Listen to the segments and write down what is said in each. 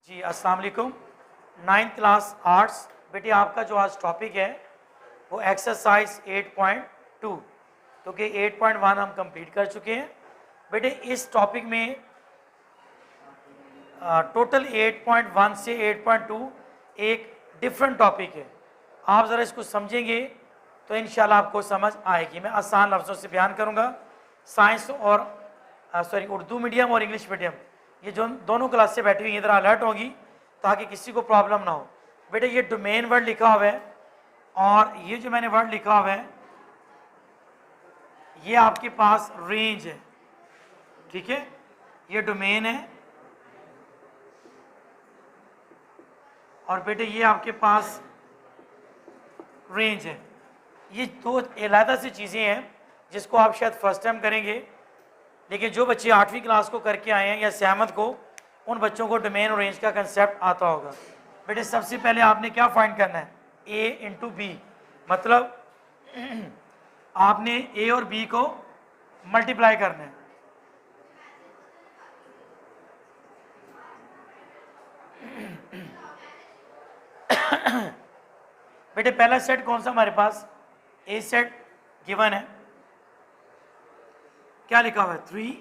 जी अस्सलाम वालेकुम। 9th class arts बेटे, आपका जो आज टॉपिक है वो एक्सरसाइज 8.2, क्योंकि 8.1 हम कंप्लीट कर चुके हैं। बेटे इस टॉपिक में टोटल 8.1 से 8.2 एक डिफरेंट टॉपिक है। आप ज़रा इसको समझेंगे तो इंशाल्लाह आपको समझ आएगी। मैं आसान लफ्ज़ों से बयान करूँगा। साइंस और उर्दू मीडियम और इंग्लिश मीडियम, ये जो दोनों क्लास से बैठी हुई इधर अलर्ट होगी ताकि किसी को प्रॉब्लम ना हो। बेटे ये डोमेन वर्ड लिखा हुआ है और ये जो मैंने वर्ड लिखा हुआ है ये आपके पास रेंज है, ठीक है। ये डोमेन है और बेटे ये आपके पास रेंज है। ये दो अलग सी चीज़ें हैं जिसको आप शायद फर्स्ट टाइम करेंगे, लेकिन जो बच्चे 8वीं क्लास को करके आए हैं या 7th को, उन बच्चों को डोमेन और रेंज का कंसेप्ट आता होगा। बेटे सबसे पहले आपने क्या फाइंड करना है, a इंटू बी, मतलब आपने a और b को मल्टीप्लाई करना है। बेटे पहला सेट कौन सा हमारे पास, ए सेट गिवन है, क्या लिखा हुआ है 3,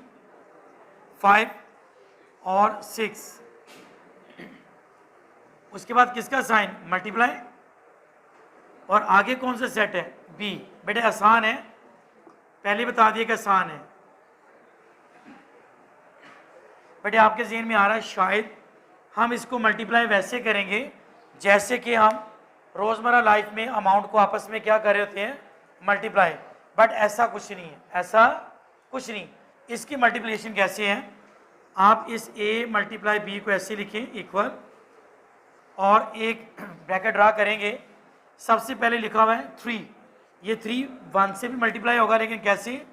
5 और 6। उसके बाद किसका साइन, मल्टीप्लाई, और आगे कौन सा सेट है, बी। बेटे आसान है, पहले बता दिए कि आसान है। बेटे आपके ज़हन में आ रहा है शायद हम इसको मल्टीप्लाई वैसे करेंगे जैसे कि हम रोज़मर्रा लाइफ में अमाउंट को आपस में क्या कर रहे होते हैं, मल्टीप्लाई। बट ऐसा कुछ नहीं है, ऐसा कुछ नहीं। इसकी मल्टीप्लिकेशन कैसे है, आप इस a मल्टीप्लाई b को ऐसे लिखें इक्वल, और एक ब्रैकेट ड्रा करेंगे। सबसे पहले लिखा हुआ है 3, ये 3 1 से भी मल्टीप्लाई होगा, लेकिन कैसे,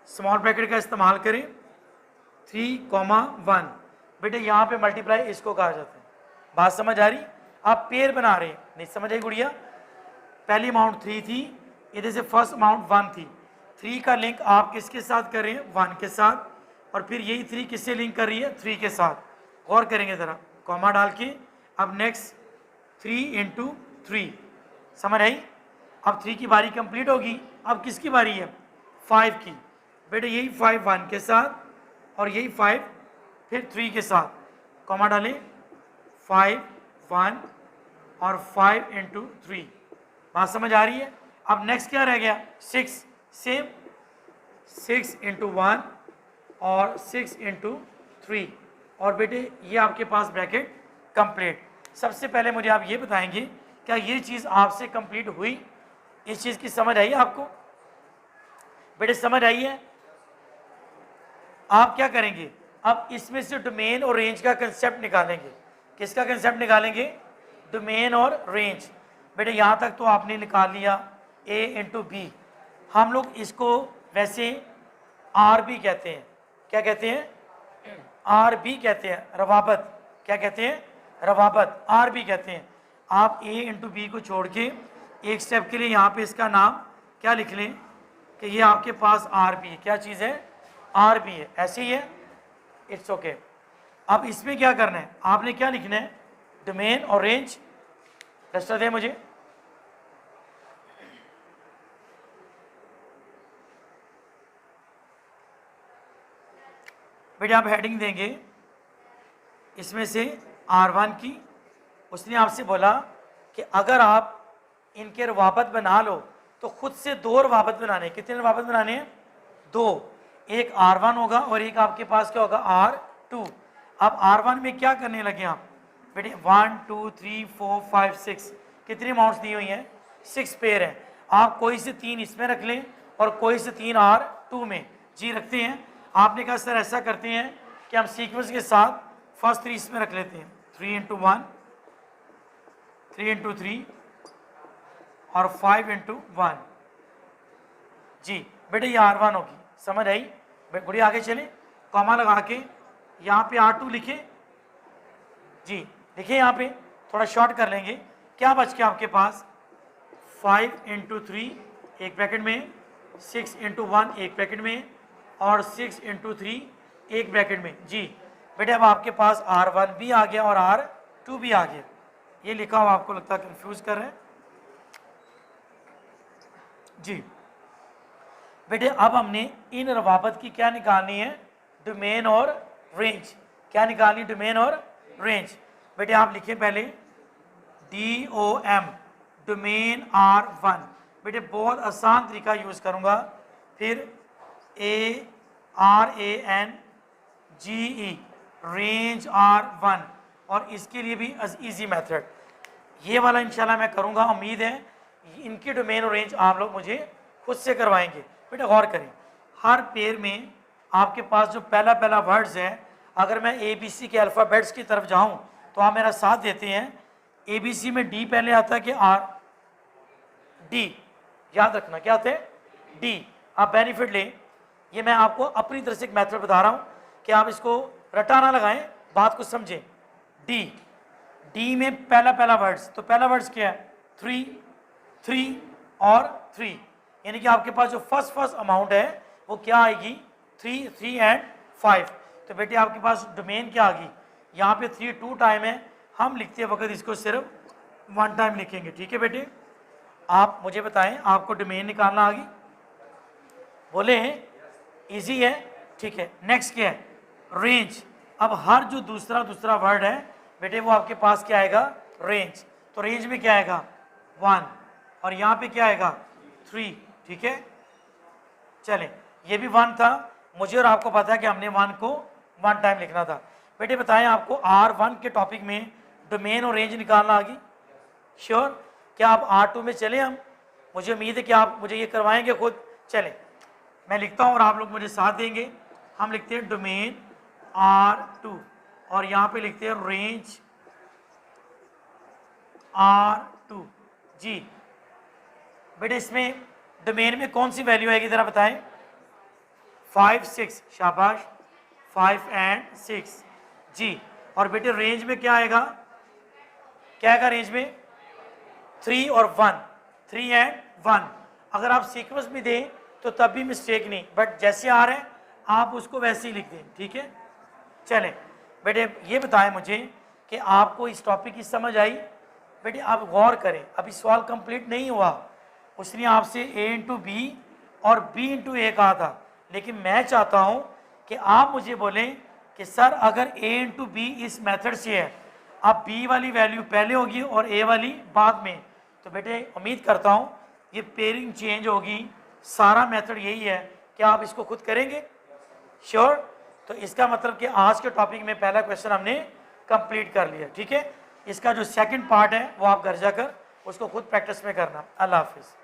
स्मॉल ब्रैकेट का इस्तेमाल करें, 3, 1। बेटे यहाँ पे मल्टीप्लाई इसको कहा जाता है। बात समझ आ रही, आप पेयर बना रहे हैं, नहीं समझ आई गुड़िया। पहली अमाउंट 3 थी, इधर से फर्स्ट अमाउंट 1 थी। 3 का लिंक आप किसके साथ कर रहे हैं, 1 के साथ, और फिर यही 3 किससे लिंक कर रही है, 3 के साथ। गौर करेंगे ज़रा, कॉमा डाल के। अब नेक्स्ट 3 इंटू 3, समझ आई। अब 3 की बारी कंप्लीट होगी, अब किसकी बारी है, 5 की। बेटे यही 5 1 के साथ और यही 5 फिर 3 के साथ, कॉमा डालें, 5 1 और 5 इंटू 3। बात समझ आ रही है। अब नेक्स्ट क्या रह गया, 6, सेम 6 इंटू 1 और 6 इंटू 3, और बेटे ये आपके पास ब्रैकेट कंप्लीट। सबसे पहले मुझे आप ये बताएंगे, क्या ये चीज़ आपसे कंप्लीट हुई, इस चीज़ की समझ आई आपको, बेटे समझ आई है। आप क्या करेंगे, अब इसमें से डोमेन और रेंज का कंसेप्ट निकालेंगे। किसका कंसेप्ट निकालेंगे, डोमेन और रेंज। बेटे यहाँ तक तो आपने निकाल लिया a इंटू बी। हम लोग इसको वैसे आर बी कहते हैं, क्या कहते हैं, आर बी कहते हैं, रवाबत। क्या कहते हैं, रवाबत, आर बी कहते हैं। आप a इंटू बी को छोड़ के एक स्टेप के लिए यहाँ पे इसका नाम क्या लिख लें कि ये आपके पास आर बी है। क्या चीज़ है, आर बी है, ऐसे ही है, इट्स ओके। अब इसमें क्या करना है, आपने क्या लिखना है, डोमेन और रेंज। रजिस्टर दे मुझे। बेटे आप हेडिंग देंगे इसमें से R1 की। उसने आपसे बोला कि अगर आप इनके रवाबत बना लो तो खुद से 2 रवाबत बनाने। कितने रवाबत बनाने हैं, 2। एक R1 होगा और एक आपके पास क्या होगा, R2। अब R1 में क्या करने लगे आप, बेटे 1 2 3 4 5 6, कितनी अमाउंट्स दी हुई हैं, 6 पेयर हैं। आप कोई से 3 इसमें रख लें और कोई से 3 R2 में, जी रखते हैं। आपने कहा सर ऐसा करते हैं कि हम सीक्वेंस के साथ फर्स्ट 3 इसमें रख लेते हैं, 3 इंटू 1, 3 इंटू 3 और 5 इंटू 1। जी बेटे ये R1 होगी, समझ आई। गुड़िया आगे चले, कॉमा लगा के यहाँ पे R2 लिखे, जी लिखे। यहाँ पे थोड़ा शॉर्ट कर लेंगे, क्या बच के आपके पास, 5 इंटू 3 एक ब्रैकेट में, 6 इंटू 1 एक ब्रैकेट में, और 6 इंटू 3 एक ब्रैकेट में। जी बेटे अब आपके पास R1 भी आ गया और 2 भी आ गया। ये लिखा हुआ आपको लगता है कंफ्यूज कर रहे हैं जी। बेटे अब हमने इन रवाबत की क्या निकालनी है, डोमेन और रेंज। क्या निकालनी, डोमेन और रेंज। बेटे आप लिखें पहले DOM, डोमेन R1। बेटे बहुत आसान तरीका यूज करूंगा, फिर ARANGE, रेंज R1, और इसके लिए भी इजी मेथड ये वाला इंशाल्लाह मैं करूंगा। उम्मीद है इनकी डोमेन और रेंज आप लोग मुझे खुद से करवाएंगे। बेटा गौर करें, हर पेयर में आपके पास जो पहला पहला वर्ड्स है, अगर मैं ABC के अल्फ़ाबेट्स की तरफ जाऊं तो आप मेरा साथ देते हैं। ABC में D पहले आता है कि R, D, याद रखना क्या आते हैं, D। आप बेनिफिट लें, ये मैं आपको अपनी तरफ से एक मेथड बता रहा हूँ कि आप इसको रटा ना लगाएं, बात को समझें। D में पहला पहला वर्ड्स, तो पहला वर्ड्स क्या है, 3 और 3, यानी कि आपके पास जो फर्स्ट अमाउंट है वो क्या आएगी, 3 एंड 5। तो बेटे आपके पास डोमेन क्या आ गई, यहाँ पे 3 2 टाइम है, हम लिखते वक्त इसको सिर्फ 1 टाइम लिखेंगे। ठीक है बेटे, आप मुझे बताएं आपको डोमेन निकालना आ गई, बोले इजी है, ठीक है। नेक्स्ट क्या है, रेंज। अब हर जो दूसरा वर्ड है बेटे वो आपके पास क्या आएगा, रेंज। तो रेंज में क्या आएगा, 1, और यहाँ पे क्या आएगा, 3। ठीक है, चले, ये भी 1 था, मुझे और आपको पता है कि हमने 1 को 1 टाइम लिखना था। बेटे बताएं आपको R1 के टॉपिक में डोमेन और रेंज निकालना आ गई, श्योर। क्या आप R2 में चले हम, मुझे उम्मीद है कि आप मुझे ये करवाएंगे खुद। चले मैं लिखता हूँ और आप लोग मुझे साथ देंगे। हम लिखते हैं डोमेन R2 और यहाँ पे लिखते हैं रेंज R2 जी। बेटे इसमें डोमेन में कौन सी वैल्यू आएगी ज़रा बताएं, 5 6, शाबाश, 5 एंड 6 जी। और बेटे रेंज में क्या आएगा, क्या आएगा रेंज में, 3 और 1, 3 एंड 1। अगर आप सीक्वेंस में दें तो तब भी मिस्टेक नहीं, बट जैसे आ रहे हैं आप उसको वैसे ही लिख दें। ठीक है, चलें बेटे ये बताएं मुझे कि आपको इस टॉपिक की समझ आई। बेटे आप गौर करें, अभी सवाल कंप्लीट नहीं हुआ, उसने आपसे A इंटू B और B इंटू A कहा था, लेकिन मैं चाहता हूं कि आप मुझे बोलें कि सर अगर A इंटू B इस मेथड से है, अब B वाली वैल्यू पहले होगी और A वाली बाद में, तो बेटे उम्मीद करता हूं ये पेयरिंग चेंज होगी। सारा मेथड यही है, क्या आप इसको खुद करेंगे, श्योर। तो इसका मतलब कि आज के टॉपिक में पहला क्वेश्चन हमने कंप्लीट कर लिया। ठीक है, इसका जो सेकंड पार्ट है वो आप घर जाकर उसको खुद प्रैक्टिस में करना। अल्लाह हाफिज़।